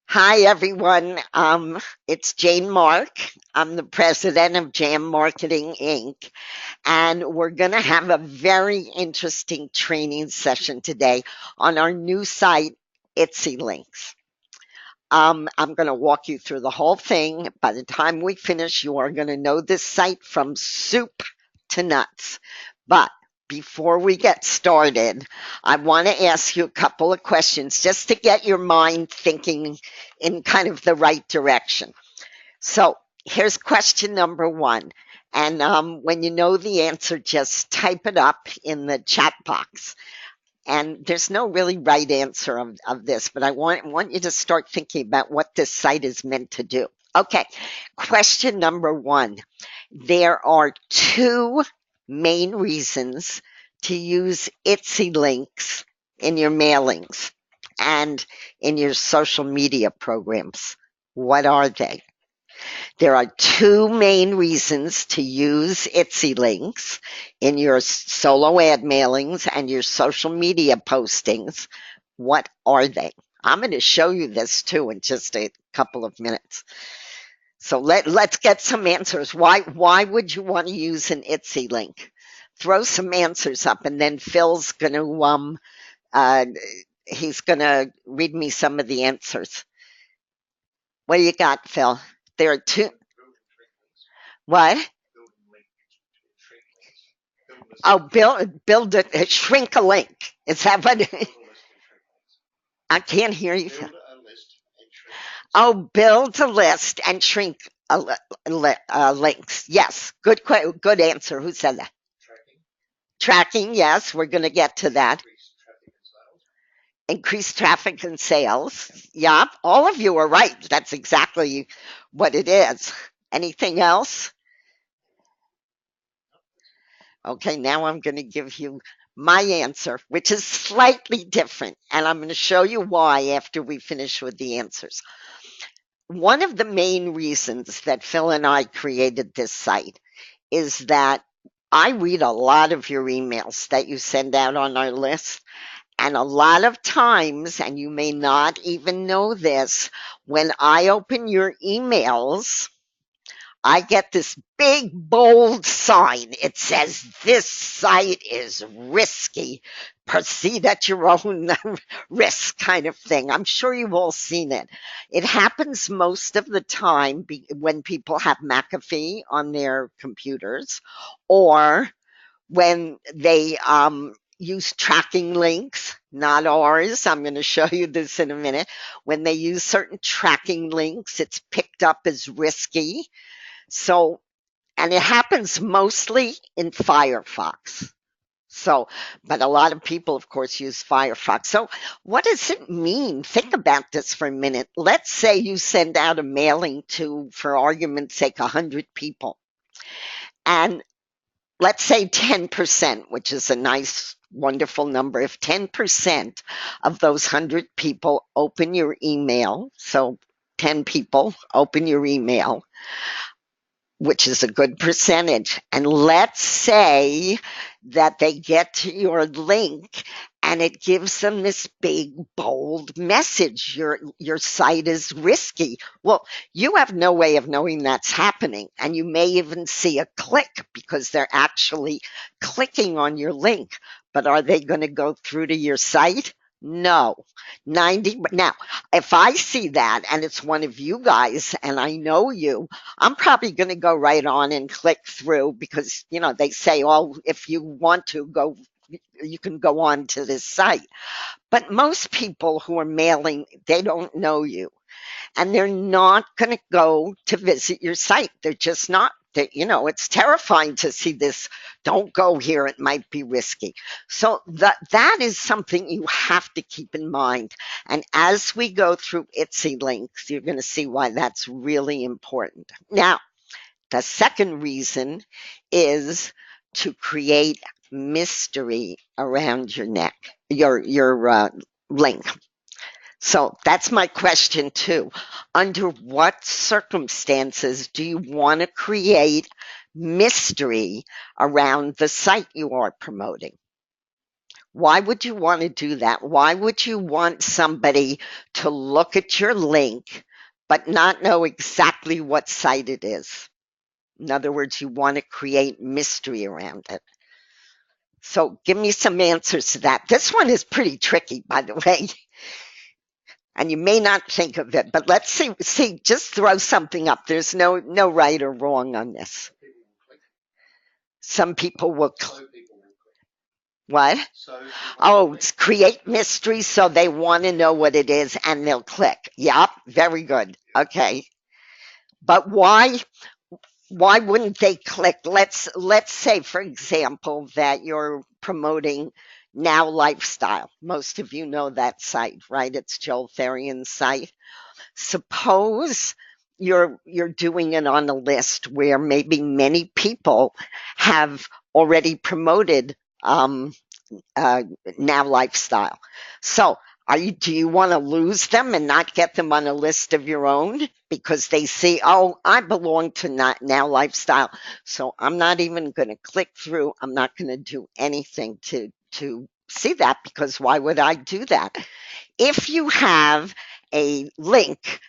Hi, everyone. It's Jane Mark. I'm the president of Jam Marketing Inc. And we're going to have a very interesting training session today on our new site, Itsy Links. I'm going to walk you through the whole thing. By the time we finish, you are going to know this site from soup to nuts. But before we get started, I want to ask you a couple of questions just to get your mind thinking in kind of the right direction. So here's question number one. And when you know the answer, just type it up in the chat box. And there's no really right answer of this, but I want you to start thinking about what this site is meant to do. Okay, question number one. There are two main reasons to use Itsy links in your mailings and in your social media programs. What are they? There are two main reasons to use Itsy links in your solo ad mailings and your social media postings. What are they? I'm going to show you this too in just a couple of minutes. So let's get some answers. Why would you want to use an Itsy link? Throw some answers up, and then Phil's going to uh, he's going to read me some of the answers. What do you got, Phil? There are two. What? Oh, build a shrink a link. Is that what? I can't hear you. Oh, build a list and shrink links. Yes, good answer. Who said that? Tracking. Yes, we're going to get to that. Increase traffic and sales. Yep, all of you are right. That's exactly what it is. Anything else? Okay, now I'm going to give you my answer, which is slightly different, and I'm going to show you why after we finish with the answers. One of the main reasons that Phil and I created this site is that I read a lot of your emails that you send out on our list. And a lot of times, and you may not even know this, when I open your emails, I get this big bold sign. It says, "This site is risky. Proceed at your own risk," kind of thing. I'm sure you've all seen it. It happens most of the time when people have McAfee on their computers, or when they use tracking links, not ours. I'm going to show you this in a minute. When they use certain tracking links, it's picked up as risky. So, and it happens mostly in Firefox. So, but a lot of people, of course, use Firefox. So, what does it mean? Think about this for a minute. Let's say you send out a mailing to, for argument's sake, 100 people. And let's say 10%, which is a nice, wonderful number. If 10% of those 100 people open your email, so 10 people open your email, which is a good percentage. And let's say that they get to your link and it gives them this big bold message, your site is risky. Well, you have no way of knowing that's happening, and you may even see a click because they're actually clicking on your link. But are they going to go through to your site? No. 90. Now, if I see that and it's one of you guys and I know you, I'm probably going to go right on and click through because, they say, oh, if you want to go, you can go on to this site. But most people who are mailing, they don't know you, and they're not going to go to visit your site. They're just not. It's terrifying to see this. Don't go here. It might be risky. So that is something you have to keep in mind. And as we go through Itsy links, you're going to see why that's really important. Now, the second reason is to create mystery around your neck, your link. So that's my question too. Under what circumstances do you want to create mystery around the site you are promoting? Why would you want to do that? Why would you want somebody to look at your link but not know exactly what site it is? In other words, you want to create mystery around it. So give me some answers to that. This one is pretty tricky, by the way, and you may not think of it, but let's see, just throw something up. There's no right or wrong on this. Some people will what? Oh, it's create mystery, so they want to know what it is and they'll click. Yep, very good. Okay. But why wouldn't they click? Let's say, for example, that you're promoting Now Lifestyle. Most of you know that site, right? It's Joel Therrien's site. Suppose you're doing it on a list where maybe many people have already promoted Now Lifestyle. So do you want to lose them and not get them on a list of your own because they see, oh, I belong to Now Lifestyle, so I'm not even going to click through. I'm not going to do anything to see that, because why would I do that? If you have a link,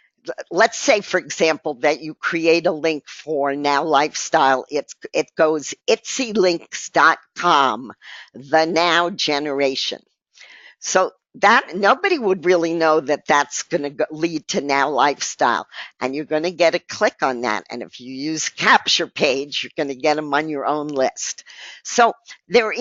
let's say, for example, that you create a link for Now Lifestyle. It goes itsylinks.com, the now generation. So that nobody would really know that that's going to lead to Now Lifestyle, and you're going to get a click on that. And if you use capture page, you're going to get them on your own list. So there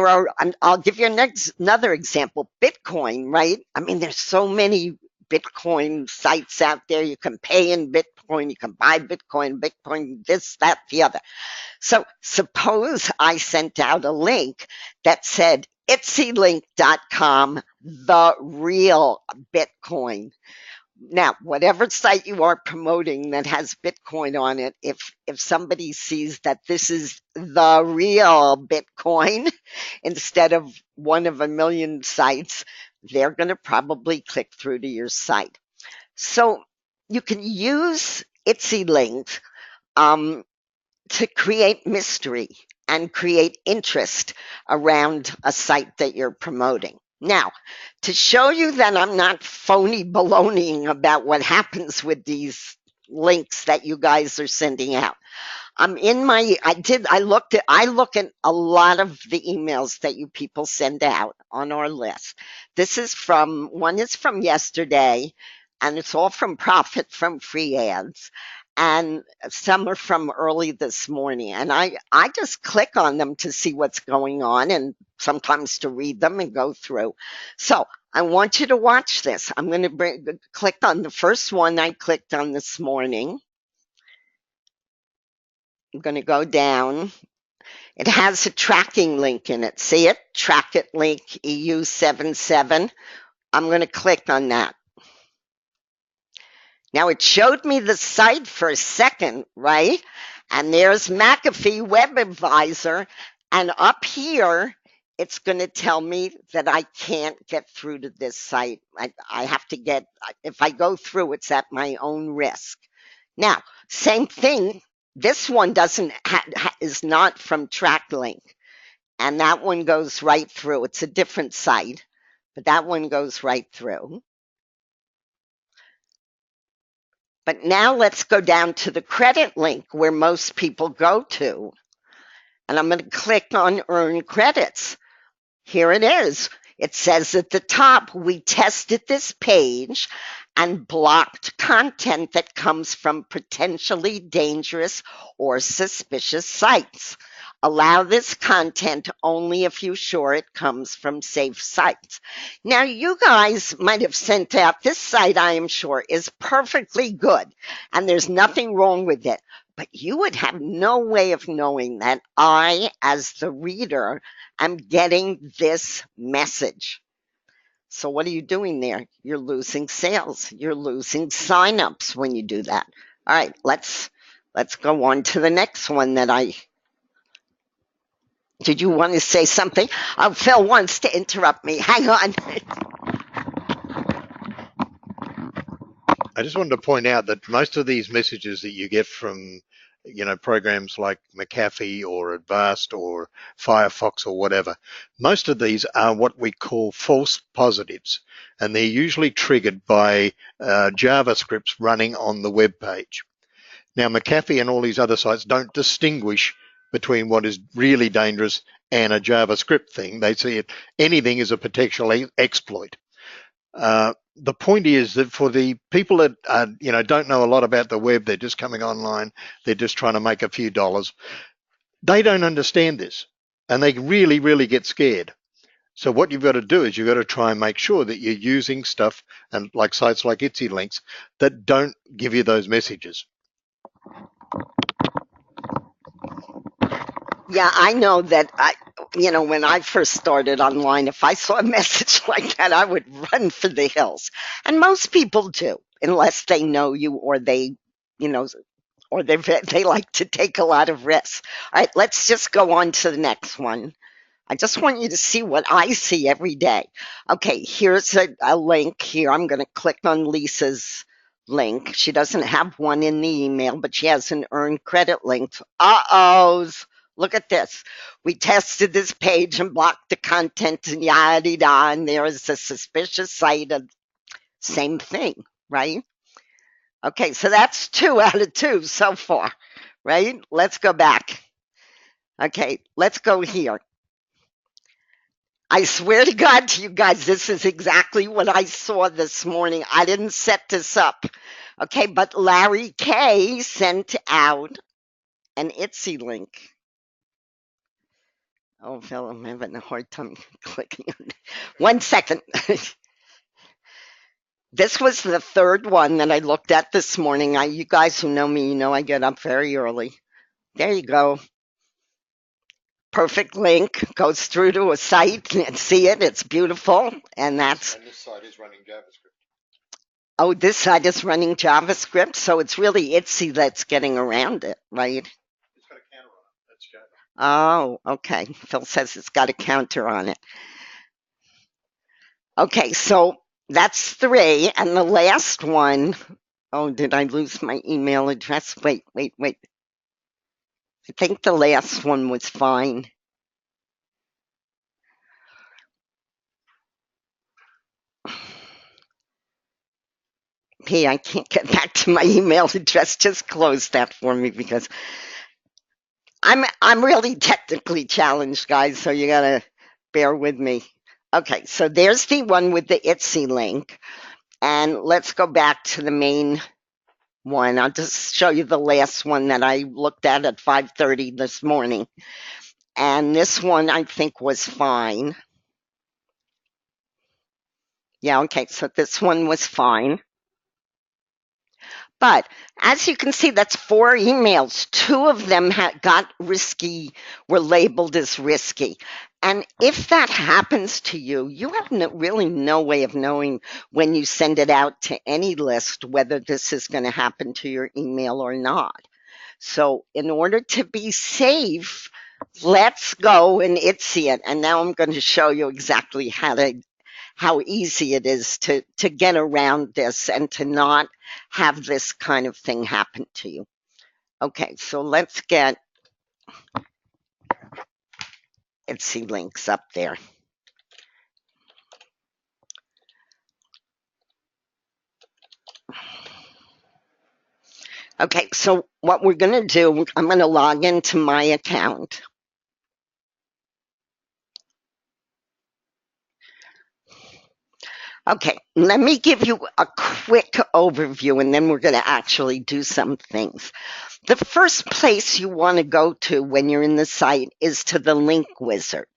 are. I'll give you another example. Bitcoin, right? I mean, there's so many Bitcoin sites out there. You can pay in Bitcoin, you can buy Bitcoin, this, that, the other. So suppose I sent out a link that said itsylink.com, the real Bitcoin. Now, whatever site you are promoting that has Bitcoin on it, if somebody sees that this is the real Bitcoin instead of one of a million sites, they're going to probably click through to your site. So you can use Itsy links to create mystery and create interest around a site that you're promoting. Now, to show you that I'm not phony baloneying about what happens with these links that you guys are sending out, I look at a lot of the emails that you people send out on our list. One is from yesterday, and it's all from Profit from Free Ads, and some are from early this morning. And I just click on them to see what's going on, and sometimes to read them and go through. So I want you to watch this. I'm going to click on the first one I clicked on this morning. I'm going to go down. It has a tracking link in it. See it? Track it link EU77. I'm going to click on that. Now it showed me the site for a second, right? And there's McAfee Web Advisor. And up here, it's going to tell me that I can't get through to this site. I have to if I go through, it's at my own risk. Now, same thing. This one is not from TrackLink, and that one goes right through. It's a different site, but that one goes right through. But now let's go down to the credit link where most people go to, and I'm going to click on Earn Credits. Here it is. It says at the top, we tested this page and blocked content that comes from potentially dangerous or suspicious sites. Allow this content only if you're sure it comes from safe sites. Now, you guys might have sent out this site, I am sure, is perfectly good, and there's nothing wrong with it. But you would have no way of knowing that I, as the reader, am getting this message. So what are you doing there? You're losing sales. You're losing signups when you do that. All right, let's go on to the next one Did you want to say something? Oh, Phil wants to interrupt me. Hang on. I just wanted to point out that most of these messages that you get from programs like McAfee or Avast or Firefox or whatever. Most of these are what we call false positives, and they're usually triggered by JavaScripts running on the web page. Now, McAfee and all these other sites don't distinguish between what is really dangerous and a JavaScript thing. They see it, anything is a potential exploit. The point is that for the people that don't know a lot about the web, they're just coming online, they're just trying to make a few dollars. They don't understand this, and they really, really get scared. So what you've got to do is you've got to try and make sure that you're using stuff and like sites like Itsy links that don't give you those messages. Yeah, I know that when I first started online, if I saw a message like that, I would run for the hills. And most people do, unless they know you or you know, or they like to take a lot of risks. All right, let's just go on to the next one. I just want you to see what I see every day. Okay, here's a link here. I'm going to click on Lisa's link. She doesn't have one in the email, but she has an earned credit link. Uh-ohs. Look at this. We tested this page and blocked the content and yada yada, and there is a suspicious site of same thing, right? Okay, so that's 2 out of 2 so far, right? Let's go back. Okay, let's go here. I swear to God to you guys, this is exactly what I saw this morning. I didn't set this up. Okay, but Larry K sent out an Itsy link. Oh, Phil, I'm having a hard time clicking on it. 1 second. This was the third one that I looked at this morning. You guys who know me, you know I get up very early. There you go. Perfect link, goes through to a site and see it. It's beautiful. And this site is running JavaScript. Oh, this site is running JavaScript, so it's really Itsy that's getting around it, right? It's got a counter on it. That's Java. Oh, okay. Phil says it's got a counter on it. Okay, so that's 3. And the last one, oh, did I lose my email address? Wait. I think the last one was fine. Hey, I can't get back to my email address. Just close that for me because I'm really technically challenged, guys, so you gotta bear with me. Okay, so there's the one with the Itsy link. And let's go back to the main one. I'll just show you the last one that I looked at 5:30 this morning. And this one I think was fine. Yeah, okay, so this one was fine. But as you can see, that's 4 emails. 2 of them got risky, were labeled as risky. And if that happens to you, you have really no way of knowing when you send it out to any list whether this is going to happen to your email or not. So in order to be safe, let's go and Itsy it. And now I'm going to show you exactly how easy it is to get around this and to not have this kind of thing happen to you. Okay, so let's get Etsy links up there. Okay, so what we're going to do, I'm going to log into my account. Okay, let me give you a quick overview and then we're going to actually do some things. The first place you want to go to when you're in the site is to the link wizard.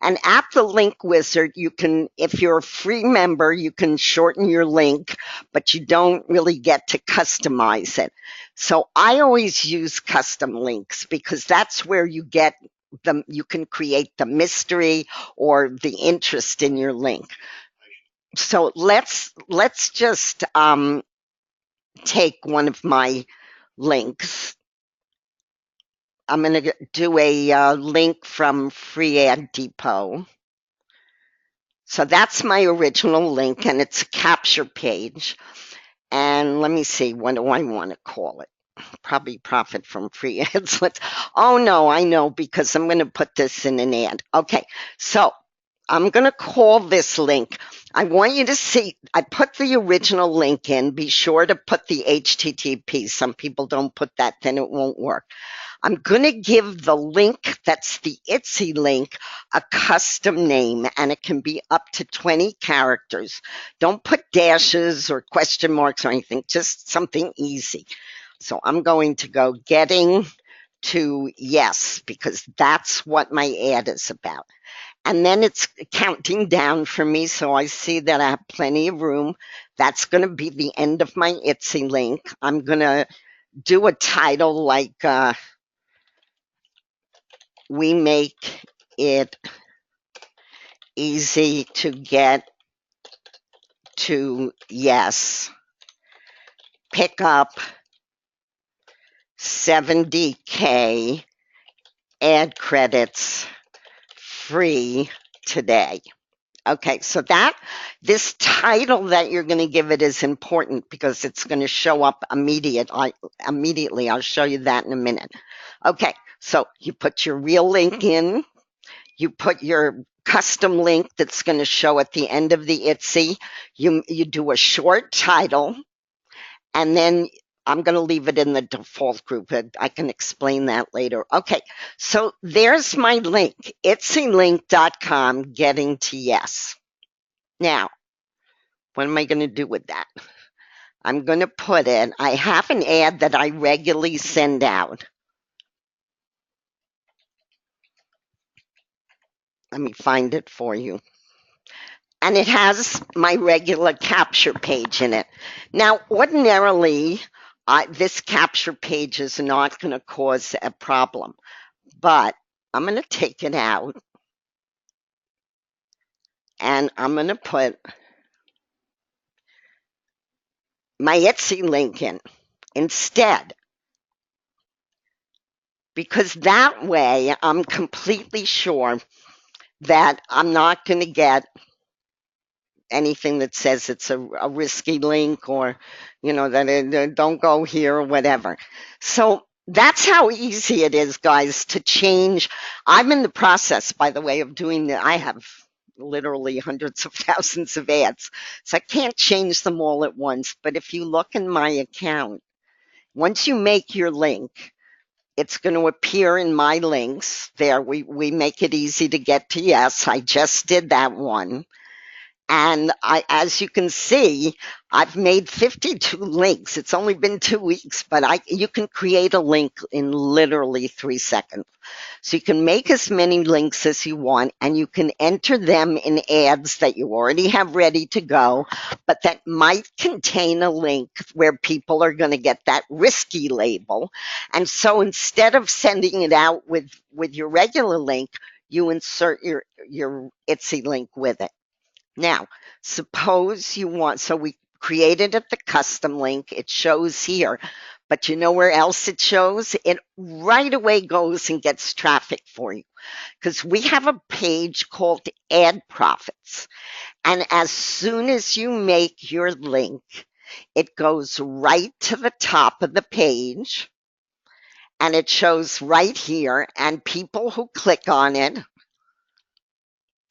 And at the link wizard, you can, if you're a free member, you can shorten your link, but you don't really get to customize it. So I always use custom links because that's where you get you can create the mystery or the interest in your link. So let's just take one of my links. I'm going to do a link from Free Ad Depot. So that's my original link, and it's a capture page. And let me see, what do I want to call it? probably profit from free ads. Oh no, I know because I'm going to put this in an ad. Okay, so I'm going to call this link. I want you to see, I put the original link in. Be sure to put the HTTP. Some people don't put that, then it won't work. I'm going to give the link that's the Itsy link a custom name, and it can be up to 20 characters. Don't put dashes or question marks or anything, just something easy. So I'm going to go getting to yes, because that's what my ad is about. And then it's counting down for me, so I see that I have plenty of room. That's going to be the end of my Itsy link. I'm going to do a title like we make it easy to get to yes. Pick up 70K ad credits free today. Okay, so this title that you're going to give it is important because it's going to show up immediately. I'll show you that in a minute. Okay, so you put your real link in, you put your custom link that's going to show at the end of the Itsy. You do a short title, and then I'm going to leave it in the default group. I can explain that later. Okay, so there's my link, itsylink.com, getting to yes. Now, what am I going to do with that? I'm going to put it, I have an ad that I regularly send out. Let me find it for you. And it has my regular capture page in it. Now, ordinarily, this capture page is not going to cause a problem, but I'm going to take it out and I'm going to put my Etsy link in instead, because that way I'm completely sure that I'm not going to get anything that says it's a risky link or, that don't go here or whatever. So that's how easy it is, guys, to change. I'm in the process, by the way, of doing that. I have literally hundreds of thousands of ads, so I can't change them all at once. But if you look in my account, once you make your link, it's going to appear in my links there. We make it easy to get to yes. I just did that one. And as you can see, I've made 52 links. It's only been 2 weeks, but you can create a link in literally 3 seconds. So you can make as many links as you want, and you can enter them in ads that you already have ready to go, but that might contain a link where people are going to get that risky label. And so instead of sending it out with your regular link, you insert your Etsy link with it. Now, suppose you want, so we created it the custom link, it shows here, but you know where else it shows? It right away goes and gets traffic for you because we have a page called Ad Profits. And as soon as you make your link, it goes right to the top of the page and it shows right here. And people who click on it,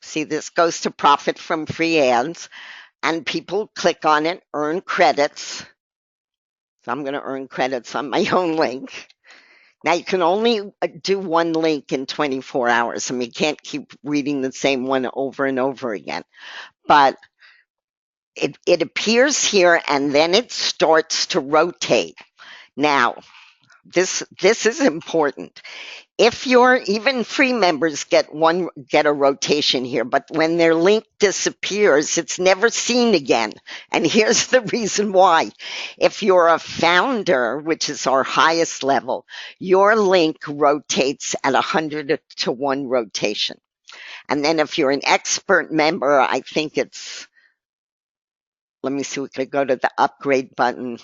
see, this goes to profit from free ads. And people click on it, earn credits. So I'm going to earn credits on my own link. Now you can only do one link in 24 hours. I mean, you can't keep reading the same one over and over again. But it appears here and then it starts to rotate. Now, this is important. If you're even free members get a rotation here, but when their link disappears, it's never seen again. And here's the reason why. If you're a founder, which is our highest level, your link rotates at 100-to-1 rotation. And then if you're an expert member, I think it's, let me see, we could go to the upgrade button.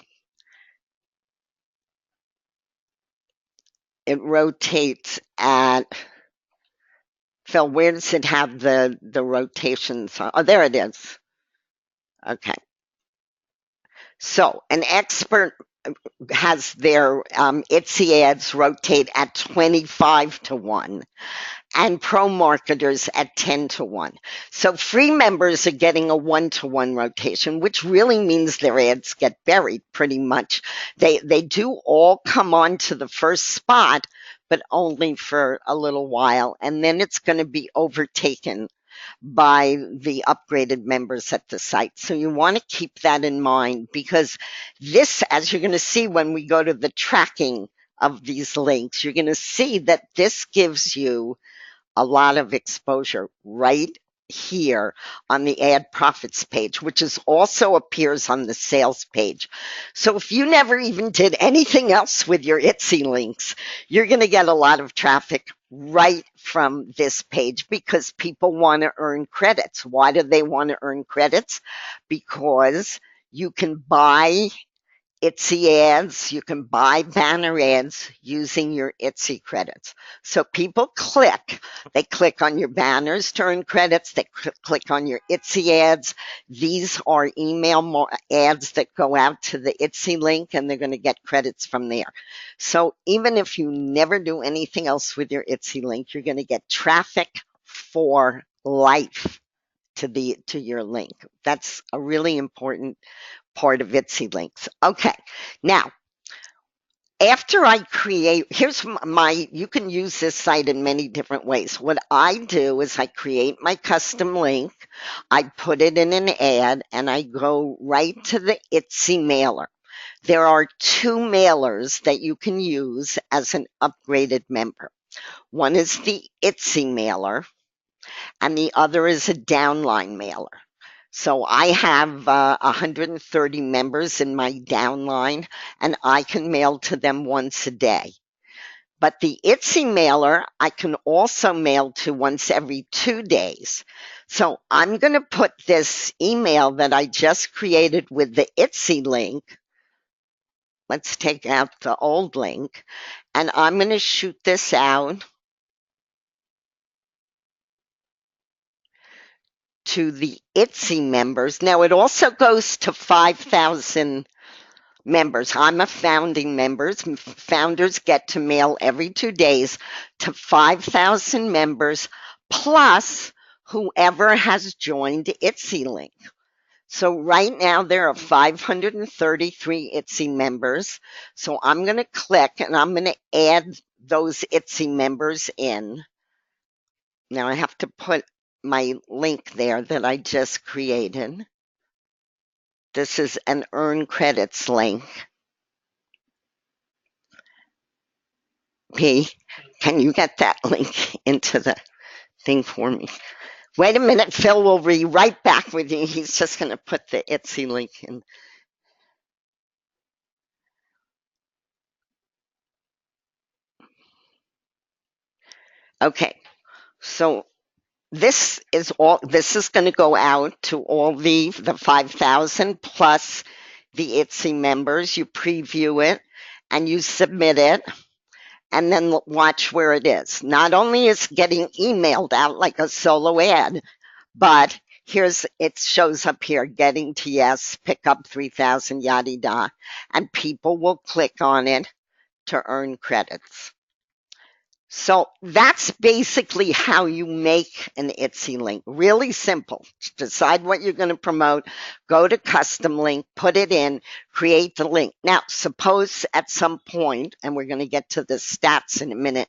It rotates at, Phil, where does it have the rotations? Oh, there it is. Okay. So an expert has their Itsy ads rotate at 25 to 1 and pro marketers at 10 to 1. So free members are getting a 1 to 1 rotation, which really means their ads get buried pretty much. They do all come on to the first spot, but only for a little while. And then it's going to be overtaken by the upgraded members at the site. So you want to keep that in mind, because this, as you're going to see when we go to the tracking of these links, you're going to see that this gives you a lot of exposure right here on the ad profits page, which is also appears on the sales page. So if you never even did anything else with your Itsy links, you're going to get a lot of traffic right from this page, because people want to earn credits. Why do they want to earn credits? Because you can buy Itsy ads, you can buy banner ads using your Itsy credits. So people they click on your banners to earn credits, they click on your Itsy ads. These are email ads that go out to the Itsy link, and they're going to get credits from there. So even if you never do anything else with your Itsy link, you're going to get traffic for life to your link. That's a really important part of Itsy links. Okay, now after I create, here's you can use this site in many different ways. What I do is I create my custom link, I put it in an ad, and I go right to the Itsy mailer. There are two mailers that you can use as an upgraded member. One is the Itsy mailer, and the other is a downline mailer. So I have 130 members in my downline, and I can mail to them once a day. But the Itsy mailer, I can also mail to once every 2 days. So I'm going to put this email that I just created with the Itsy link. Let's take out the old link, and I'm going to shoot this out to the Itsy members. Now, it also goes to 5,000 members. I'm a founding member. Founders get to mail every 2 days to 5,000 members, plus whoever has joined Itsy Link. So right now there are 533 Itsy members. So I'm going to click and I'm going to add those Itsy members in. Now I have to put my link there that I just created. This is an earn credits link. P, can you get that link into the thing for me? Wait a minute, Phil will be right back with you. He's just going to put the Etsy link in. Okay, so this is going to go out to all the 5,000 plus the Etsy members. You preview it and you submit it, and then watch where it is. Not only is getting emailed out like a solo ad, but it shows up here, getting to yes, pick up 3,000, yada yada, and people will click on it to earn credits. So that's basically how you make an Etsy link. Really simple. Decide what you're going to promote, go to custom link, put it in, create the link. Now, suppose at some point, and we're going to get to the stats in a minute,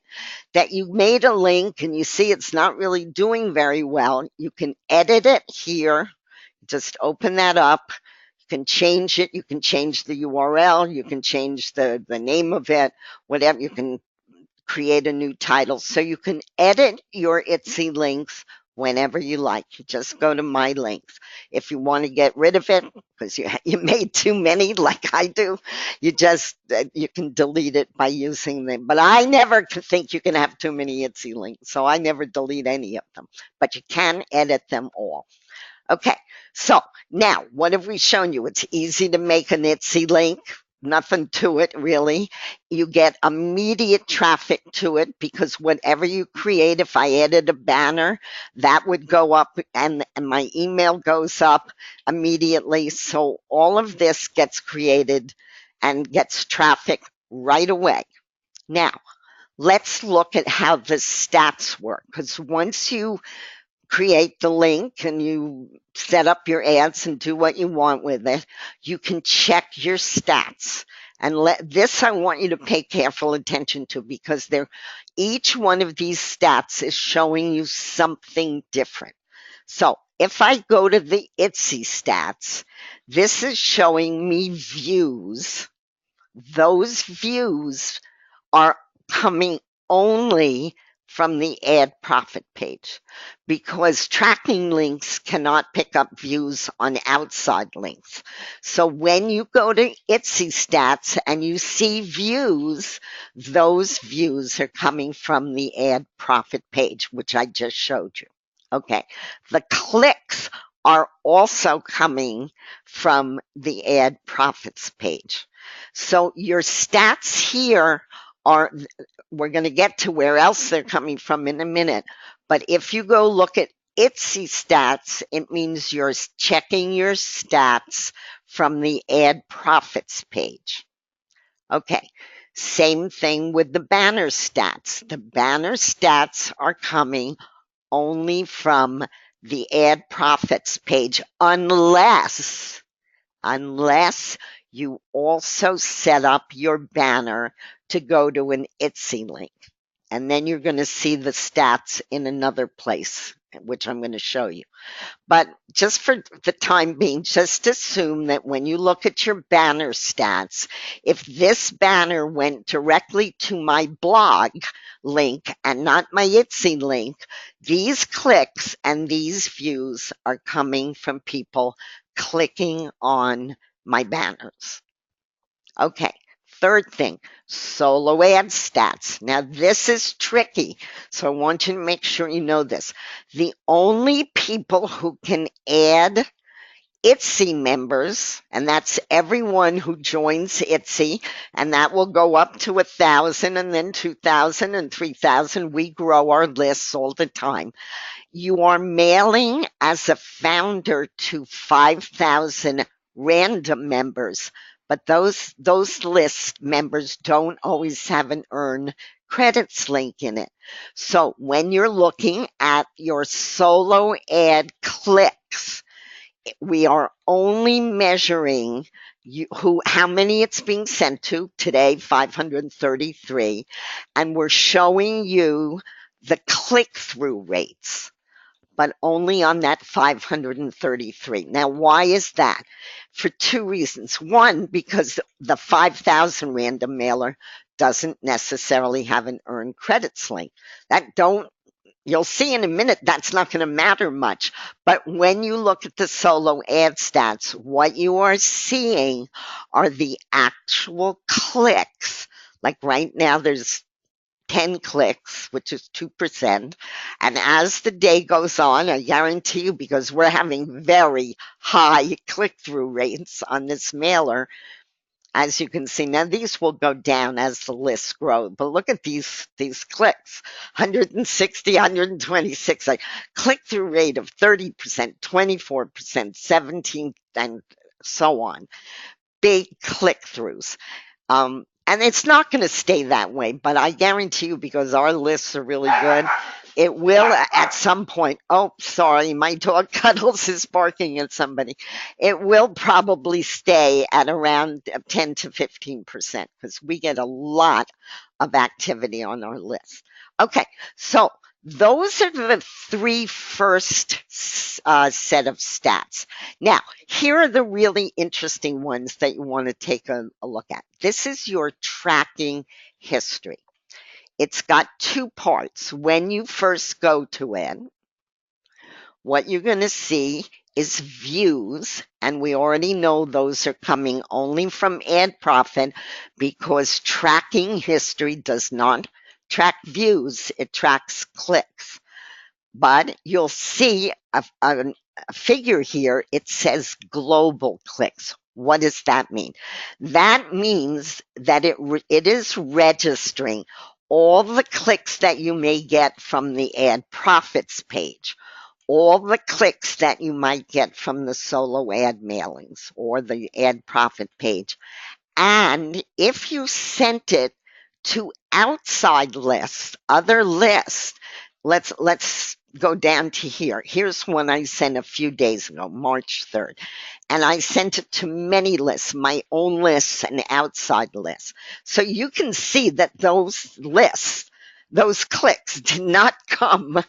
that you made a link and you see it's not really doing very well. You can edit it here. Just open that up. You can change it. You can change the URL. You can change the name of it, whatever. You can create a new title. So you can edit your Etsy links whenever you like. You just go to my links. If you want to get rid of it because you made too many like I do, you can delete it by using them. But I never think you can have too many Etsy links, so I never delete any of them. But you can edit them all. Okay, so now what have we shown you? It's easy to make an Etsy link. Nothing to it, really. You get immediate traffic to it because whatever you create, if I added a banner, that would go up and my email goes up immediately. So all of this gets created and gets traffic right away. Now, let's look at how the stats work, because once you create the link and you set up your ads and do what you want with it, you can check your stats. And this I want you to pay careful attention to, because each one of these stats is showing you something different. So if I go to the Itsy stats, this is showing me views. Those views are coming only from the ad profit page, because tracking links cannot pick up views on outside links. So when you go to Itsy stats and you see views, those views are coming from the ad profit page, which I just showed you. Okay. The clicks are also coming from the ad profits page. So your stats here are, we're going to get to where else they're coming from in a minute. But if you go look at Itsy stats, it means you're checking your stats from the ad profits page. Okay. Same thing with the banner stats. The banner stats are coming only from the ad profits page, unless you also set up your banner to go to an Itsy link. And then you're going to see the stats in another place, which I'm going to show you. But just for the time being, just assume that when you look at your banner stats, if this banner went directly to my blog link and not my Itsy link, these clicks and these views are coming from people clicking on my banners. Okay. Third thing, solo ad stats. Now, this is tricky, so I want you to make sure you know this. The only people who can add Itsy members, and that's everyone who joins Itsy, and that will go up to 1,000 and then 2,000 and 3,000. We grow our lists all the time. You are mailing as a founder to 5,000 random members, but those list members don't always have an earn credits link in it. So when you're looking at your solo ad clicks, we are only measuring how many it's being sent to. Today, 533, and we're showing you the click-through rates, but only on that 533. Now, why is that? For two reasons. One, because the 5,000 random mailer doesn't necessarily have an earned credits link. You'll see in a minute that's not going to matter much. But when you look at the solo ad stats, what you are seeing are the actual clicks. Like right now, there's 10 clicks, which is 2%. And as the day goes on, I guarantee you, because we're having very high click through rates on this mailer, as you can see. Now, these will go down as the lists grow, but look at these clicks, 160, 126, like click through rate of 30%, 24%, 17, and so on. Big click throughs. And it's not going to stay that way, but I guarantee you, because our lists are really good, it will at some point. Oh, sorry, my dog Cuddles is barking at somebody. It will probably stay at around 10 to 15%, because we get a lot of activity on our list. Okay, so those are the three first set of stats. Now, here are the really interesting ones that you want to take a look at. This is your tracking history. It's got two parts. When you first go to it, what you're going to see is views, and we already know those are coming only from ad profit, because tracking history does not track views, it tracks clicks. But you'll see a figure here. It says global clicks. What does that mean? That means that it is registering all the clicks that you may get from the ad profits page, all the clicks that you might get from the solo ad mailings or the ad profit page, And if you sent it to outside lists, other lists, let's go down to here. Here's one I sent a few days ago, March 3rd. And I sent it to many lists, my own lists and outside lists. So you can see that those lists, those clicks did not come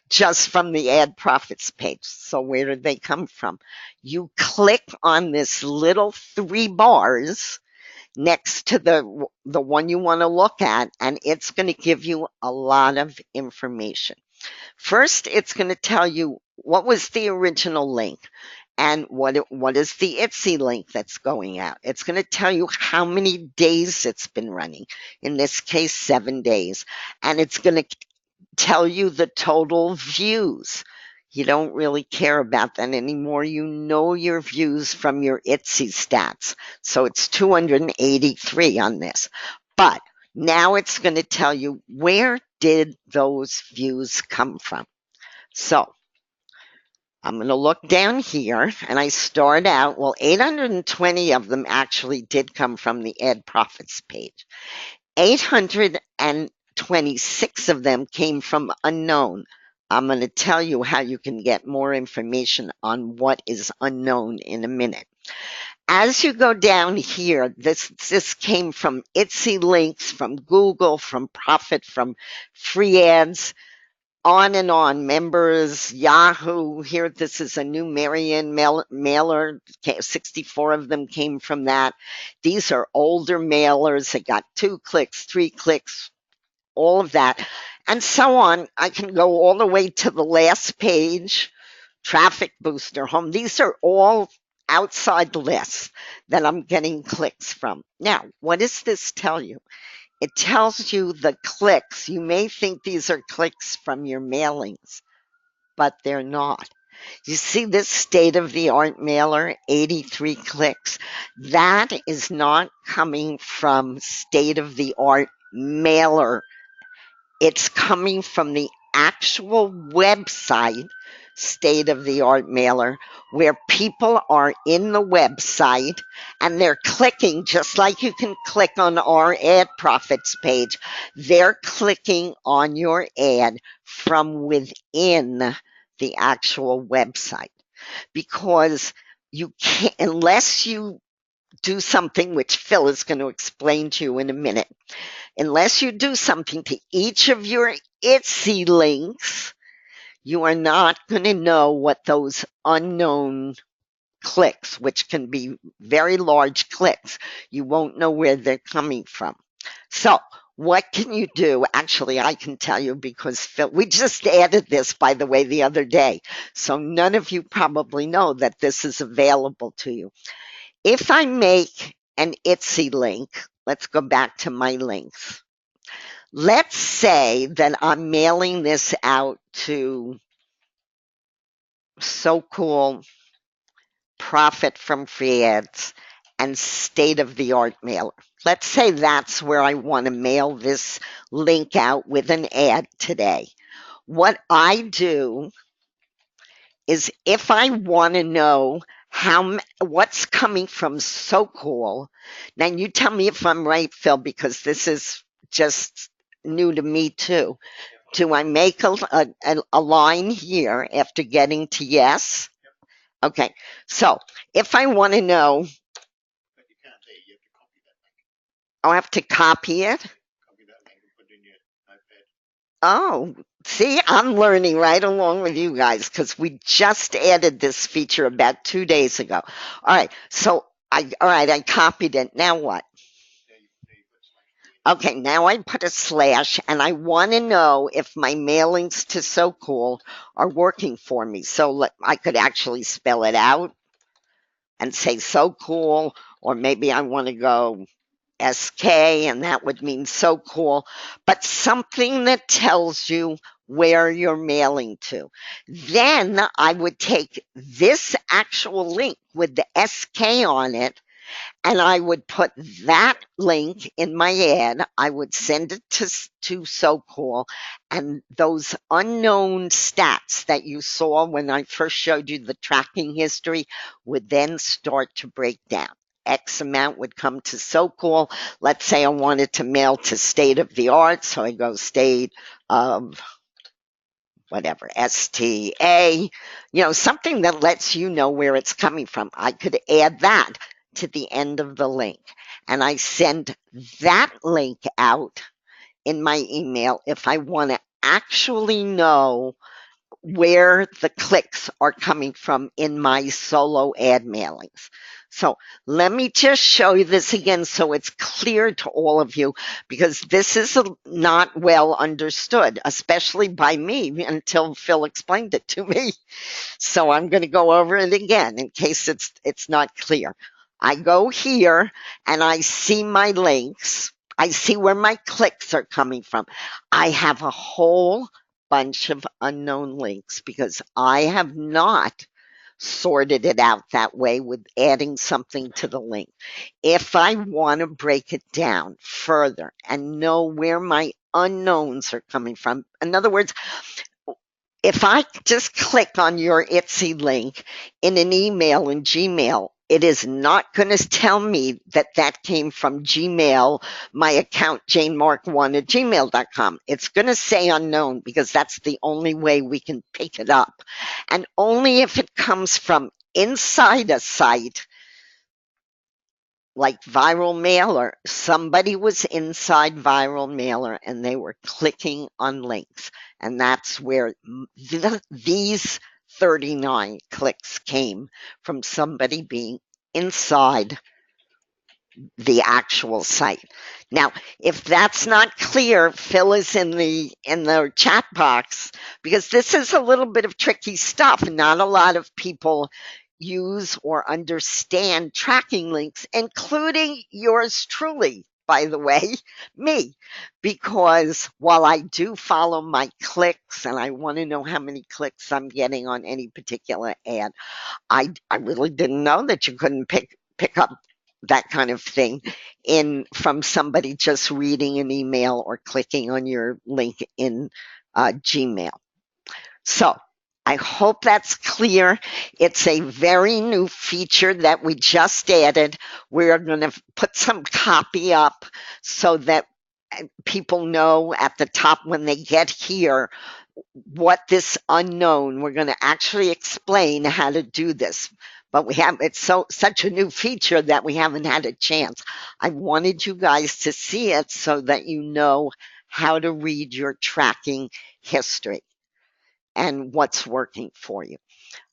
just from the ad profits page. So where did they come from? You click on this little three bars next to the one you want to look at, and it's going to give you a lot of information. First, it's going to tell you what was the original link and what is the Itsy link that's going out. It's going to tell you how many days it's been running. In this case, 7 days, and it's going to tell you the total views. You don't really care about that anymore. You know your views from your Itsy stats. So it's 283 on this. But now it's going to tell you, where did those views come from? So I'm going to look down here, and I start out, well, 820 of them actually did come from the ad profits page. 826 of them came from unknown. I'm going to tell you how you can get more information on what is unknown in a minute. As you go down here, this came from Itsy links, from Google, from Profit, from free ads, on and on. Members, Yahoo. Here, this is a new Marion mailer. 64 of them came from that. These are older mailers. They got 2 clicks, 3 clicks, all of that, and so on. I can go all the way to the last page. Traffic booster, home. These are all outside lists that I'm getting clicks from. Now, what does this tell you? It tells you the clicks. You may think these are clicks from your mailings, but they're not. You see this state of the art mailer, 83 clicks? That is not coming from state of the art mailer. It's coming from the actual website, state of the art mailer, where people are in the website and they're clicking, just like you can click on our ad profits page. They're clicking on your ad from within the actual website, because you can't, unless you do something which Phil is going to explain to you in a minute. Unless you do something to each of your Itsy links, you are not going to know what those unknown clicks, which can be very large clicks, you won't know where they're coming from. So, what can you do? Actually, I can tell you, because Phil, we just added this, by the way, the other day. So none of you probably know that this is available to you. If I make an Itsy link, let's go back to my links. Let's say that I'm mailing this out to So Cool, Profit from Free Ads, and State of the Art Mailer. Let's say that's where I want to mail this link out with an ad today. What I do is, if I want to know what's coming from So Cool, now you tell me if I'm right, Phil, because this is just new to me too. Do I make a line here after getting to yes? Okay. So if I want to know, I'll have to copy it. Oh, see, I'm learning right along with you guys, because we just added this feature about 2 days ago. All right. So I copied it. Now what? Okay, now I put a slash, and I want to know if my mailings to So Cool are working for me. So I could actually spell it out and say So Cool, or maybe I want to go SK, and that would mean So Cool, but something that tells you where you're mailing to. Then I would take this actual link with the SK on it, and I would put that link in my ad. I would send it to So Cool, and those unknown stats that you saw when I first showed you the tracking history would then start to break down. X amount would come to SoCal. Let's say I wanted to mail to State of the Art, so I go State of whatever, STA, something that lets you know where it's coming from. I could add that to the end of the link. And I send that link out in my email if I want to actually know where the clicks are coming from in my solo ad mailings. So let me just show you this again so it's clear to all of you, because this is not well understood, especially by me until Phil explained it to me. So I'm going to go over it again in case it's not clear. I go here and I see my links. I see where my clicks are coming from. I have a whole bunch of unknown links because I have not sorted it out that way with adding something to the link. If I want to break it down further and know where my unknowns are coming from, in other words, if I just click on your Itsy link in an email in Gmail, it is not going to tell me that that came from Gmail, my account, janemark1 at gmail.com. It's going to say unknown because that's the only way we can pick it up. And only if it comes from inside a site like Viral Mailer, somebody was inside Viral Mailer and they were clicking on links. And that's where these 39 clicks came from, somebody being inside the actual site. Now, if that's not clear, Phil is in the chat box, because this is a little bit of tricky stuff. Not a lot of people use or understand tracking links, including yours truly, by the way, me, because while I do follow my clicks and I want to know how many clicks I'm getting on any particular ad, I really didn't know that you couldn't pick up that kind of thing in from somebody just reading an email or clicking on your link in Gmail. So I hope that's clear. It's a very new feature that we just added. We're going to put some copy up so that people know at the top when they get here what this unknown, we're going to actually explain how to do this. But it's such a new feature that we haven't had a chance. I wanted you guys to see it so that you know how to read your tracking history and what's working for you.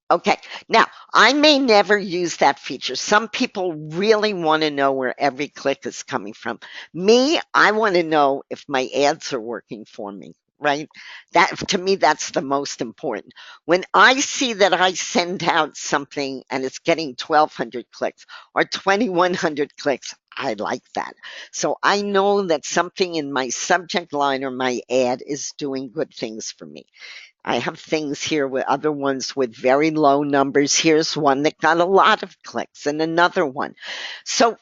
Okay, now I may never use that feature. Some people really want to know where every click is coming from. Me, I want to know if my ads are working for me, right? That, to me, that's the most important. When I see that I send out something and it's getting 1,200 clicks or 2,100 clicks, I like that. So I know that something in my subject line or my ad is doing good things for me. I have things here with other ones with very low numbers. Here's one that got a lot of clicks and another one. So,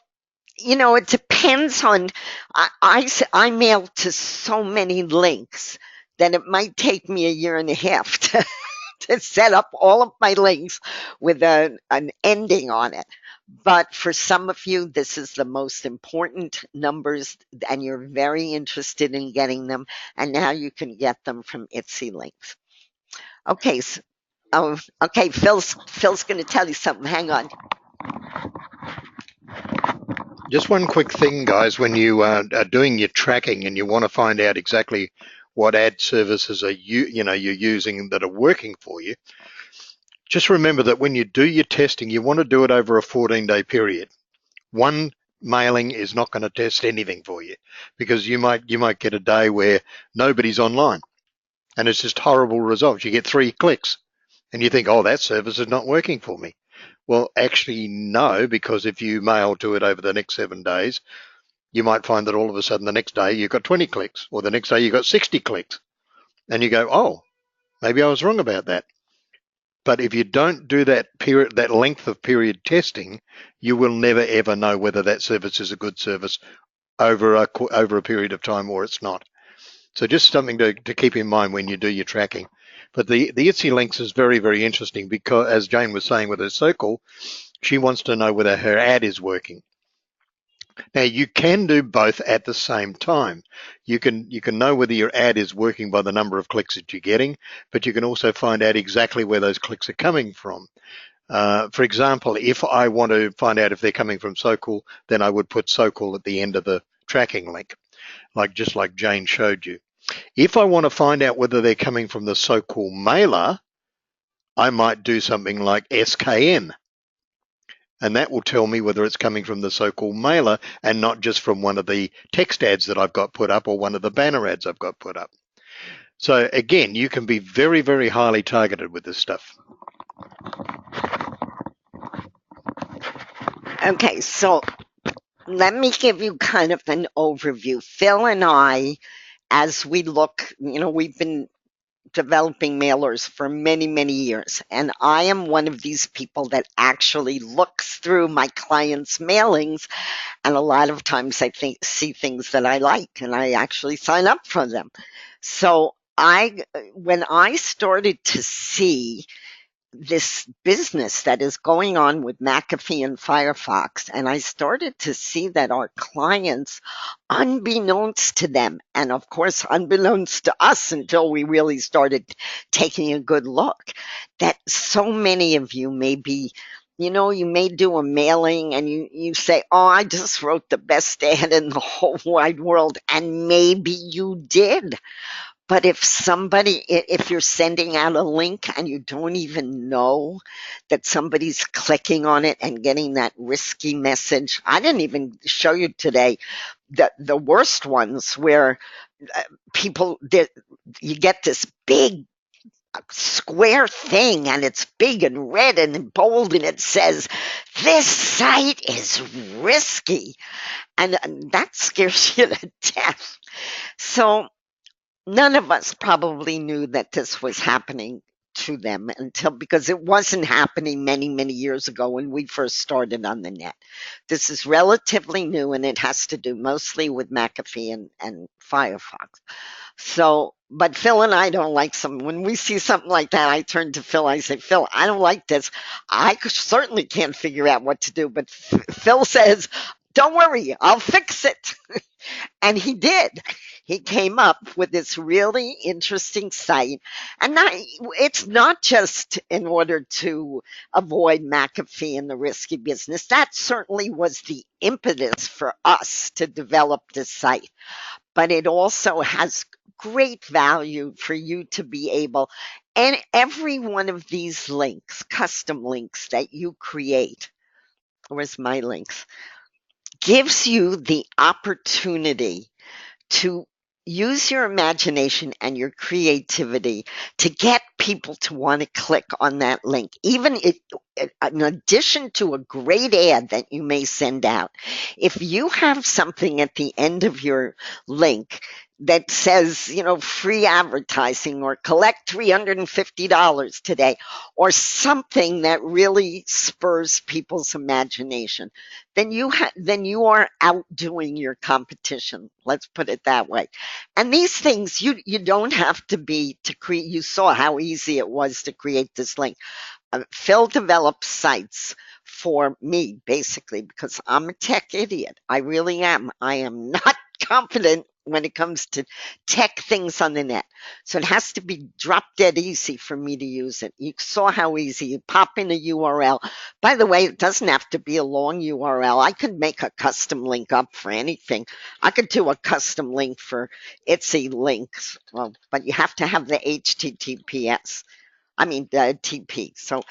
it depends on, I mail to so many links that it might take me a year and a half to set up all of my links with an ending on it. But for some of you, this is the most important numbers and you're very interested in getting them. And now you can get them from Itsy links. Okay, okay. Phil's going to tell you something. Hang on. Just one quick thing, guys. When you are doing your tracking and you want to find out exactly what ad services are you're using that are working for you, just remember that when you do your testing, you want to do it over a 14-day period. One mailing is not going to test anything for you because you might get a day where nobody's online and it's just horrible results. You get 3 clicks and you think, oh, that service is not working for me. Well, actually, no, because if you mail to it over the next 7 days, you might find that all of a sudden the next day you've got 20 clicks, or the next day you've got 60 clicks. And you go, oh, maybe I was wrong about that. But if you don't do that length of period testing, you will never ever know whether that service is a good service over a period of time or it's not. So just something to keep in mind when you do your tracking. But the Itsy links is very, very interesting because, as Jane was saying with her circle, She wants to know whether her ad is working. Now you can do both at the same time. You can know whether your ad is working by the number of clicks that you're getting, but you can also find out exactly where those clicks are coming from. For example, if I want to find out if they're coming from SoCool, then I would put SoCool at the end of the tracking link, just like Jane showed you. If I want to find out whether they're coming from the SoCool mailer, I might do something like SKN, and that will tell me whether it's coming from the SoCool mailer and not just from one of the text ads that I've got put up or one of the banner ads I've got put up. So again, you can be very, very highly targeted with this stuff. Okay, so let me give you kind of an overview. Phil and I, as we look, we've been developing mailers for many, many years. And I am one of these people that actually looks through my clients' mailings. And a lot of times see things that I like and I actually sign up for them. So when I started to see this business that is going on with McAfee and Firefox. And I started to see that our clients, unbeknownst to them, and of course, unbeknownst to us until we really started taking a good look, that so many of you may be. You may do a mailing and you say, oh, I just wrote the best ad in the whole wide world. And maybe you did. But if you're sending out a link and you don't even know that somebody's clicking on it and getting that risky message, I didn't even show you today the worst ones where people, you get this big square thing and it's big and red and bold and it says, this site is risky. And that scares you to death. So none of us probably knew that this was happening to them because it wasn't happening many, many years ago when we first started on the net. This is relatively new and it has to do mostly with McAfee and Firefox. So, but Phil and I don't like when we see something like that, I turn to Phil. I say, Phil, I don't like this. I certainly can't figure out what to do. But Phil says, don't worry, I'll fix it. And he did. He came up with this really interesting site. And it's not just in order to avoid McAfee and the risky business. That certainly was the impetus for us to develop this site. But it also has great value for you to be able, and every one of these links, custom links that you create, where's my links, gives you the opportunity to use your imagination and your creativity to get people to want to click on that link, even if, in addition to a great ad that you may send out. If you have something at the end of your link that says, free advertising or collect $350 today, or something that really spurs people's imagination, then you are outdoing your competition. Let's put it that way. And these things you don't have to be to create. You saw how easy it was to create this link. Phil develops sites for me basically because I'm a tech idiot. I really am. I am not confident when it comes to tech things on the net. So it has to be drop dead easy for me to use it. You saw how easy. You pop in a URL. By the way, it doesn't have to be a long URL. I could make a custom link up for anything. I could do a custom link for Itsy links. Well, but you have to have the HTTPS. I mean, the TP. So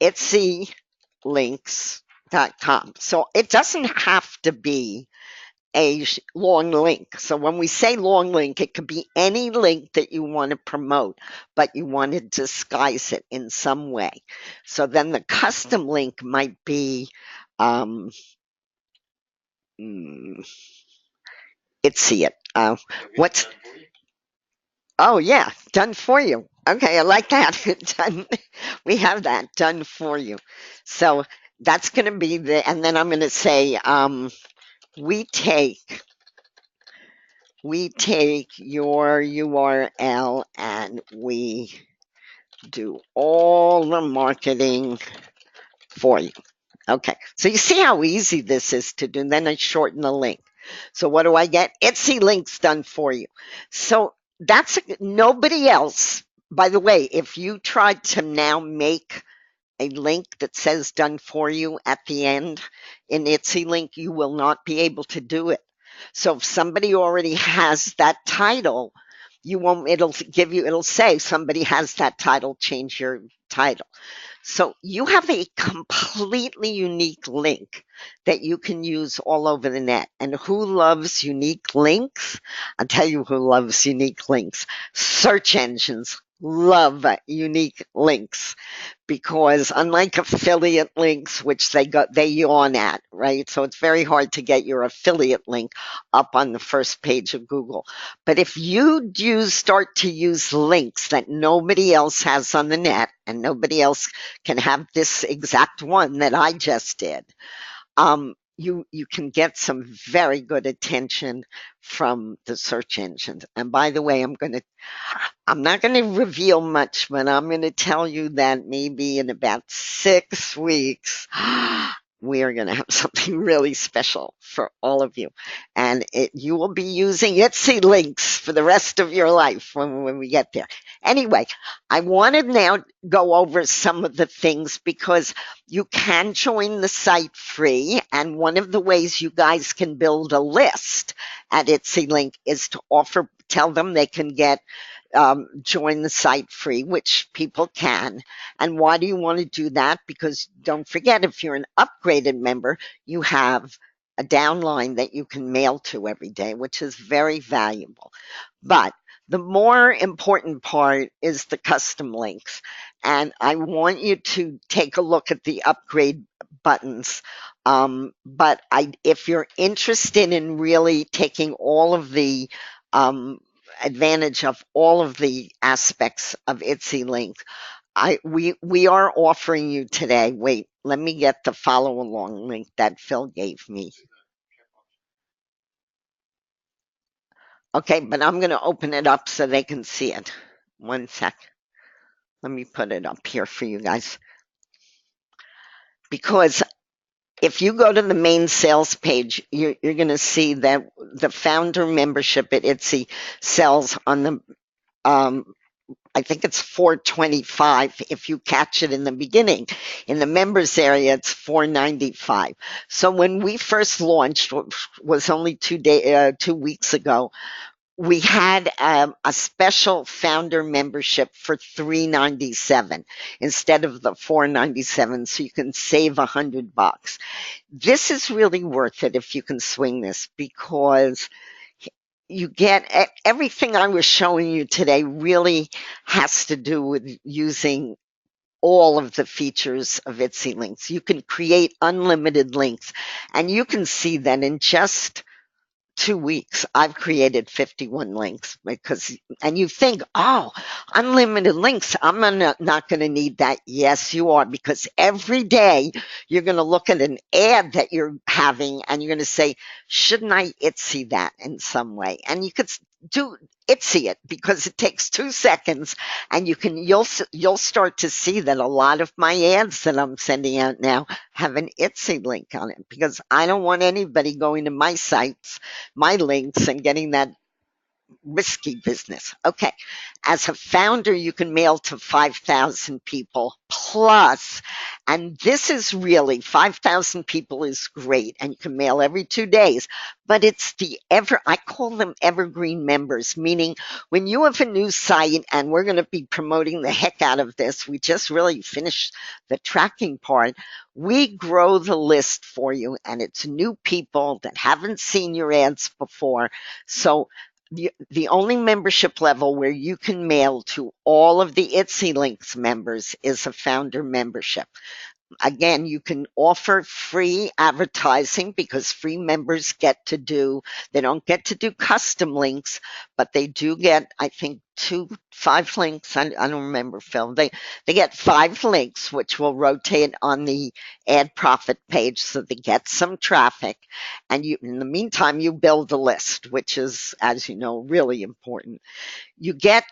itsylinks.com. So it doesn't have to be a long link. So when we say long link, it could be any link that you want to promote, but you want to disguise it in some way. So then the custom link might be Itsy it. What's Oh yeah, done for you. Okay, I like that. Done. We have that done for you. So that's going to be and then I'm going to say, we take your URL and we do all the marketing for you. Okay, so you see how easy this is to do. And then I shorten the link. So what do I get? Etsy links done for you. So nobody else. By the way, if you tried to now make a link that says done for you at the end in Itsy link, you will not be able to do it. So if somebody already has that title, you won't, it'll say somebody has that title, change your title. So you have a completely unique link that you can use all over the net. And who loves unique links? I'll tell you who loves unique links. Search engines love unique links because unlike affiliate links, which they yawn at, right? So it's very hard to get your affiliate link up on the first page of Google. But if you start to use links that nobody else has on the net and nobody else can have this exact one that I just did, you can get some very good attention from the search engines. And by the way, I'm not going to reveal much, but I'm going to tell you that maybe in about 6 weeks, we are going to have something really special for all of you. And you will be using Etsy links for the rest of your life when we get there. Anyway, I want to now go over some of the things because you can join the site free. And one of the ways you guys can build a list at Etsy link is to tell them they can get join the site free, which people can. And why do you want to do that? Because don't forget, if you're an upgraded member, you have a downline that you can mail to every day, which is very valuable. But the more important part is the custom links. And I want you to take a look at the upgrade buttons. If you're interested in really taking all of the advantage of all of the aspects of Itsy Link, we are offering you today. Wait, let me get the follow along link that Phil gave me. Okay, but I'm going to open it up so they can see it. One sec. Let me put it up here for you guys. Because if you go to the main sales page, you're going to see that the founder membership at Itsy sells on the I think it's 425 if you catch it in the beginning. In the members area, it's 495. So when we first launched, which was only 2 weeks ago, we had a special founder membership for 397 instead of the 497, so you can save $100. This is really worth it if you can swing this because you get everything I was showing you today really has to do with using all of the features of Etsy links. You can create unlimited links and you can see that in just 2 weeks, I've created 51 links and you think, oh, unlimited links, I'm not going to need that. Yes, you are, because every day you're going to look at an ad that you're having and you're going to say, shouldn't I Etsy that in some way? And you could do Etsy it because it takes 2 seconds and you'll start to see that a lot of my ads that I'm sending out now have an Etsy link on it because I don't want anybody going to my sites, my links, and getting that risky business. Okay. As a founder, you can mail to 5,000 people plus, and this is really 5,000 people is great, and you can mail every 2 days. But it's I call them evergreen members, meaning when you have a new site, and we're going to be promoting the heck out of this, we just really finished the tracking part. We grow the list for you, and it's new people that haven't seen your ads before. So the only membership level where you can mail to all of the Itsy Links members is a founder membership. Again, you can offer free advertising because free members they don't get to do custom links, but they do get, I think, 5 links. I don't remember, Phil. They get 5 links, which will rotate on the ad profit page so they get some traffic. And in the meantime, you build a list, which is, as you know, really important. You get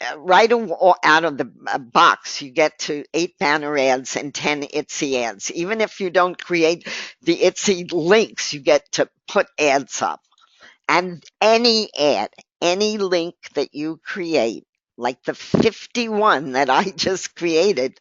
out of the box, you get to 8 banner ads and 10 Itsy ads. Even if you don't create the Itsy links, you get to put ads up. And any ad, any link that you create, like the 51 that I just created,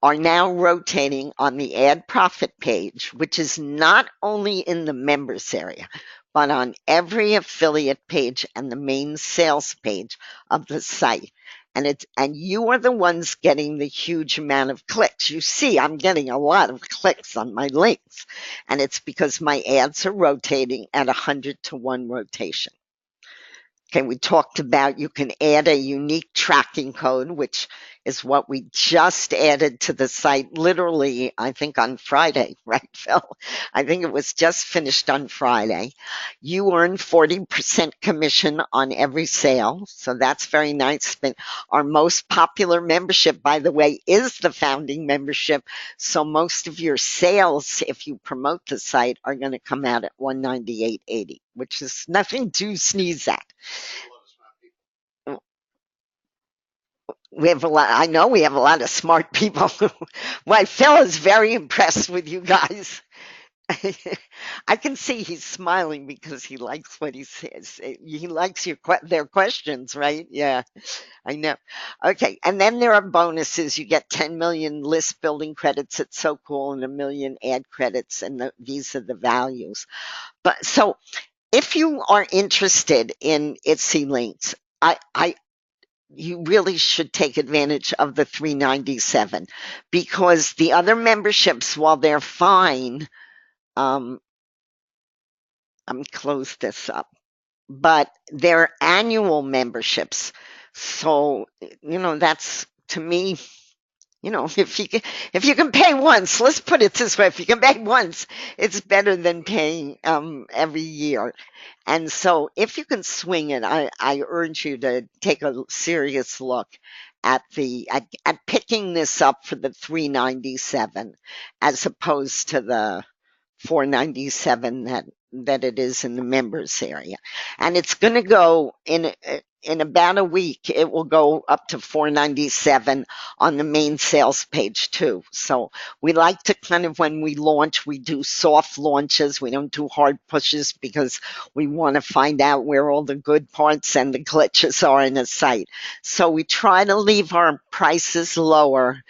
are now rotating on the ad profit page, which is not only in the members area, but on every affiliate page and the main sales page of the site. And you are the ones getting the huge amount of clicks. You see, I'm getting a lot of clicks on my links, and it's because my ads are rotating at 100 to 1 rotation. Okay, we talked about you can add a unique tracking code, which is what we just added to the site literally, I think on Friday, right, Phil? I think it was just finished on Friday. You earn 40% commission on every sale, so that's very nice. But our most popular membership, by the way, is the founding membership. So most of your sales, if you promote the site, are going to come out at 198.80, which is nothing to sneeze at. We have a lot. I know we have a lot of smart people. Well, Phil is very impressed with you guys. I can see he's smiling because he likes what he says. He likes their questions, right? Yeah, I know. Okay, and then there are bonuses. You get 10 million list building credits. It's so cool, and a million ad credits, and these are the values. But so, if you are interested in Itsy links, I you really should take advantage of the 397 because the other memberships, while they're fine, um, I'm close this up, but they're annual memberships. So, that's to me, if you can pay once, let's put it this way, if you can pay once, it's better than paying every year. And so if you can swing it, I urge you to take a serious look at picking this up for the 397 as opposed to the 497 that it is in the members area. And it's going to go in about a week. It will go up to 497 on the main sales page too. So we like to kind of, when we launch, we do soft launches. We don't do hard pushes because we want to find out where all the good parts and the glitches are in a site. So we try to leave our prices lower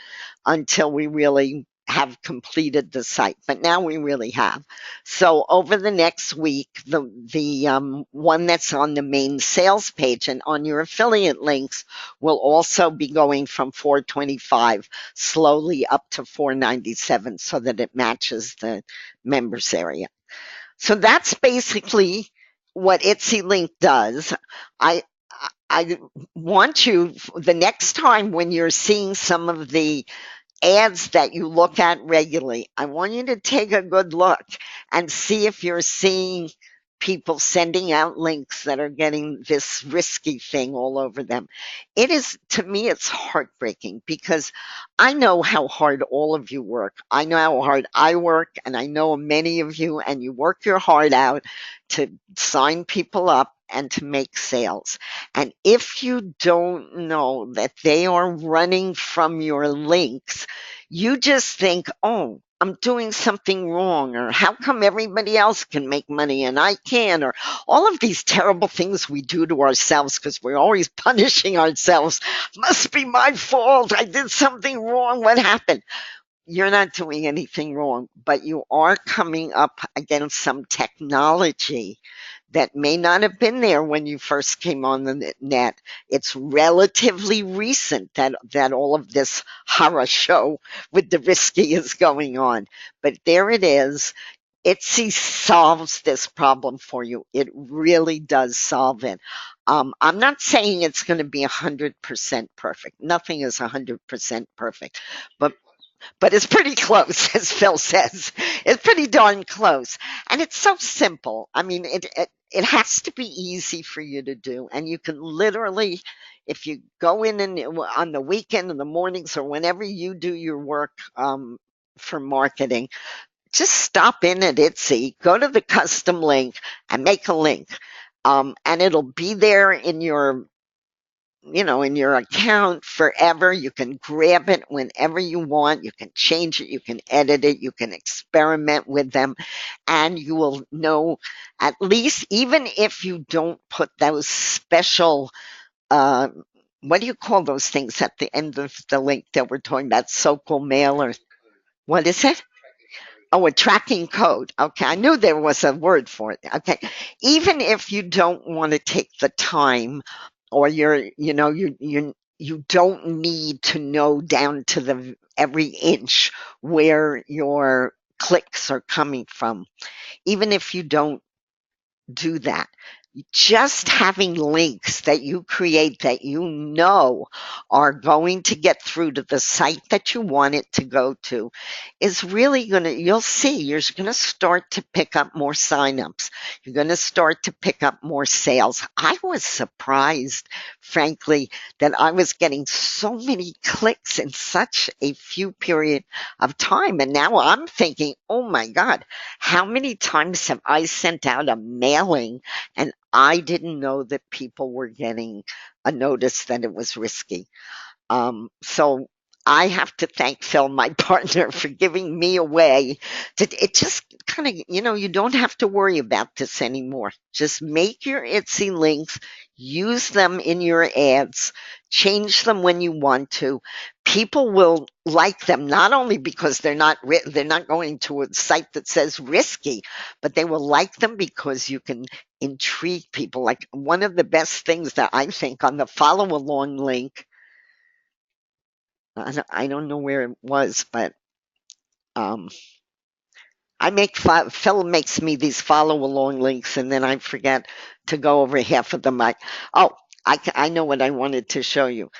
until we really have completed the site, but now we really have. So over the next week, the one that's on the main sales page and on your affiliate links will also be going from 425 slowly up to 497 so that it matches the members area. So that's basically what Itsy Link does. I I want you, the next time when you're seeing some of the ads that you look at regularly, I want you to take a good look and see if you're seeing people sending out links that are getting this risky thing all over them. It is, to me, it's heartbreaking because I know how hard all of you work. I know how hard I work, and I know many of you, and you work your heart out to sign people up and to make sales. And if you don't know that they are running from your links, you just think, oh, I'm doing something wrong, or how come everybody else can make money and I can't, or all of these terrible things we do to ourselves because we're always punishing ourselves. Must be my fault. I did something wrong. What happened? You're not doing anything wrong, but you are coming up against some technology that may not have been there when you first came on the net. It's relatively recent that all of this horror show with the risky is going on. But there it is. Etsy solves this problem for you. It really does solve it. I'm not saying it's going to be 100% perfect. Nothing is 100% perfect, but it's pretty close, as Phil says. It's pretty darn close. And it's so simple. I mean, it has to be easy for you to do. And you can literally, if you go in and on the weekend, in the mornings, or whenever you do your work for marketing, just stop in at Etsy, go to the custom link, and make a link. And it'll be there in your in your account forever. You can grab it whenever you want. You can change it. You can edit it. You can experiment with them, and you will know, at least, even if you don't put those special, uh, what do you call those things at the end of the link that we're talking about? So-called mail, or what is it? Oh, a tracking code. Okay, I knew there was a word for it. Okay, even if you don't want to take the time, or you don't need to know down to the every inch where your clicks are coming from. Even if you don't do that. Just having links that you create that are going to get through to the site that you want it to go to is really going to, you'll see, you're going to start to pick up more signups. You're going to start to pick up more sales. I was surprised, frankly, that I was getting so many clicks in such a few period of time. And now I'm thinking, oh my God, how many times have I sent out a mailing and I didn't know that people were getting a notice that it was risky? So I have to thank Phil, my partner, for giving me a way to, it just kind of, you don't have to worry about this anymore. Just make your Etsy links, use them in your ads, change them when you want to. People will like them, not only because they're not going to a site that says risky, but they will like them because you can intrigue people. Like, one of the best things that I think on the follow along link, I don't know where it was, but um, Phil makes me these follow along links, and then I forget to go over half of them. Oh, I know what I wanted to show you.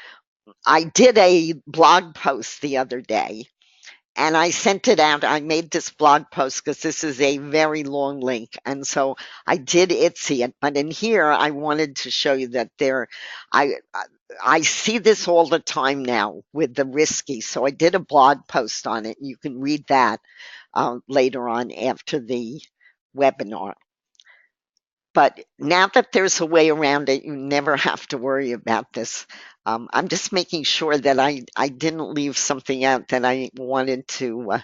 I did a blog post the other day, and I sent it out. I made this blog post because this is a very long link, and so I did Etsy it. But in here, I wanted to show you that I see this all the time now with the risky. So I did a blog post on it. You can read that later on after the webinar. But now that there's a way around it, you never have to worry about this. I'm just making sure that I didn't leave something out that I wanted to.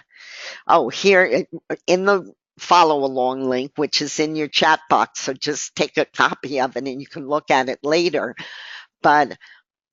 Oh, here in the follow along link, which is in your chat box. So just take a copy of it and you can look at it later. But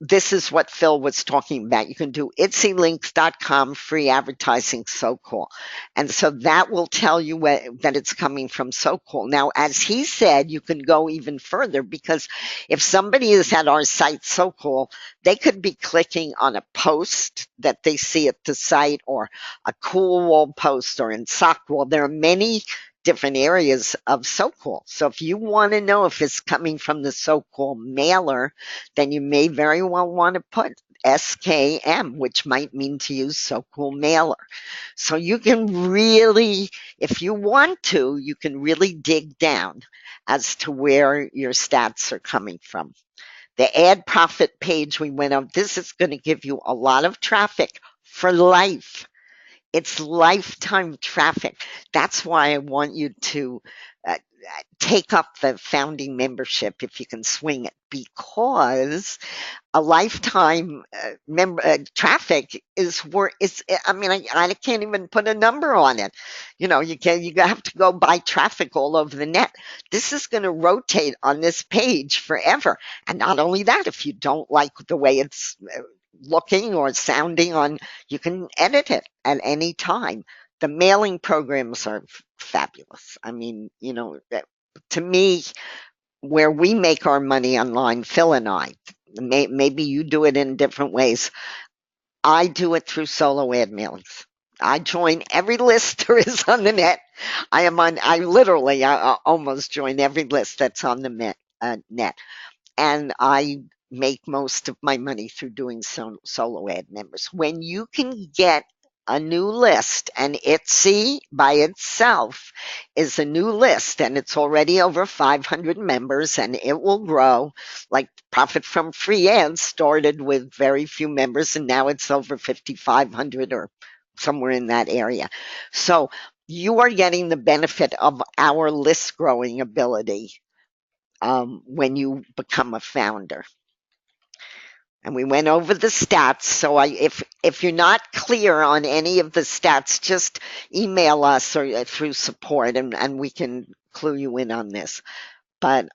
this is what Phil was talking about. You can do itsylinks.com, free advertising, so cool. And so that will tell you that it's coming from so cool. Now, as he said, you can go even further, because if somebody is at our site, so cool, they could be clicking on a post that they see at the site, or a cool wall post, or in sock wall. There are many different areas of so cool. So if you want to know if it's coming from the so cool mailer, then you may very well want to put SKM, which might mean to use so cool mailer. So you can really, if you want to, you can really dig down as to where your stats are coming from. The ad profit page we went on, this is going to give you a lot of traffic for life. It's lifetime traffic. That's why I want you to take up the founding membership if you can swing it, because a lifetime traffic is worth. Is I mean, I can't even put a number on it. You have to go buy traffic all over the net. This is going to rotate on this page forever. And not only that, if you don't like the way it's looking or sounding on, you can edit it at any time. The mailing programs are fabulous. I mean, to me, where we make our money online, Phil and I, maybe you do it in different ways. I do it through solo ad mailings. I join every list there is on the net. I literally, I almost join every list that's on the net. And I make most of my money through doing solo ad members. When you can get a new list, and Etsy by itself is a new list, and it's already over 500 members, and it will grow. Like, Profit from Free Ads started with very few members, and now it's over 5,500 or somewhere in that area. So you are getting the benefit of our list growing ability when you become a founder. And we went over the stats. So if you're not clear on any of the stats, just email us or through support, and we can clue you in on this. But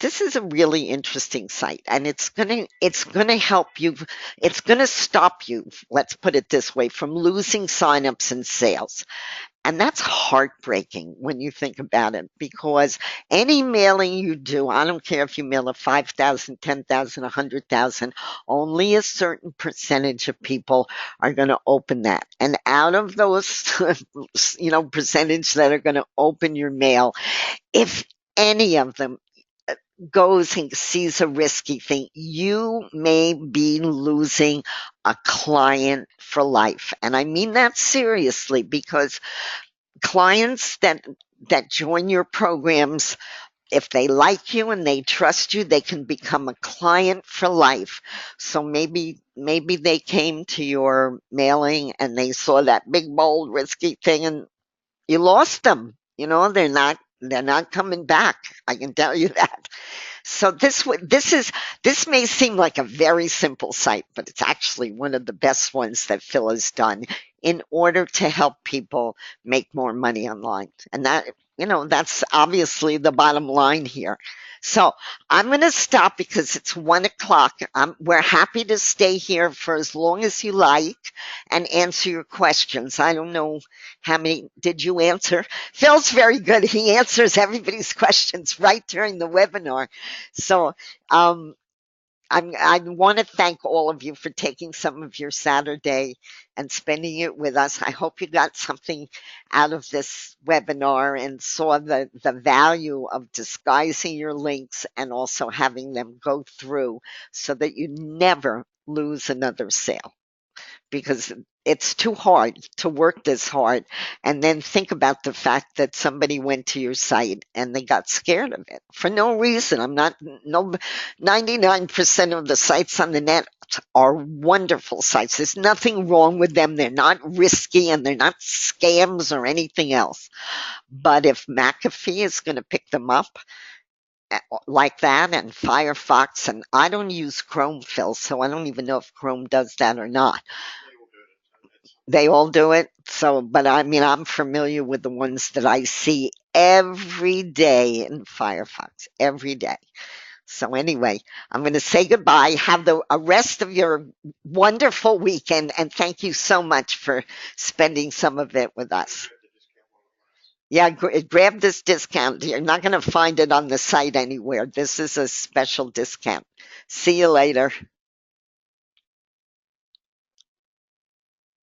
this is a really interesting site, and it's gonna help you. It's gonna stop you. Let's put it this way, from losing signups and sales. And that's heartbreaking when you think about it, because any mailing you do, I don't care if you mail a 5,000, 10,000, 100,000, only a certain percentage of people are going to open that. And out of those, percentage that are going to open your mail, if any of them goes and sees a risky thing, you may be losing a client for life. And I mean that seriously, because clients that join your programs, if they like you and they trust you, they can become a client for life. So maybe they came to your mailing and they saw that big bold risky thing, and you lost them. They're not coming back. I can tell you that. So this may seem like a very simple site, but it's actually one of the best ones that Phil has done in order to help people make more money online. And that's obviously the bottom line here. So I'm going to stop because it's 1 o'clock. We're happy to stay here for as long as you like and answer your questions. I don't know how many did you answer. Phil's very good. He answers everybody's questions right during the webinar. So um, I want to thank all of you for taking some of your Saturday and spending it with us. I hope you got something out of this webinar and saw the value of disguising your links and also having them go through so that you never lose another sale, because it's too hard to work this hard and then think about the fact that somebody went to your site and they got scared of it for no reason. I'm not no 99% of the sites on the net are wonderful sites. There's nothing wrong with them. They're not risky and they're not scams or anything else. But if McAfee is going to pick them up like that, and Firefox, and I don't use Chrome, Phil, so I don't even know if Chrome does that or not. They all do it. So, but I mean, I'm familiar with the ones that I see every day in Firefox, every day. So anyway, I'm going to say goodbye. Have the a rest of your wonderful weekend, and thank you so much for spending some of it with us. Yeah, grab this discount. You're not going to find it on the site anywhere. This is a special discount. See you later.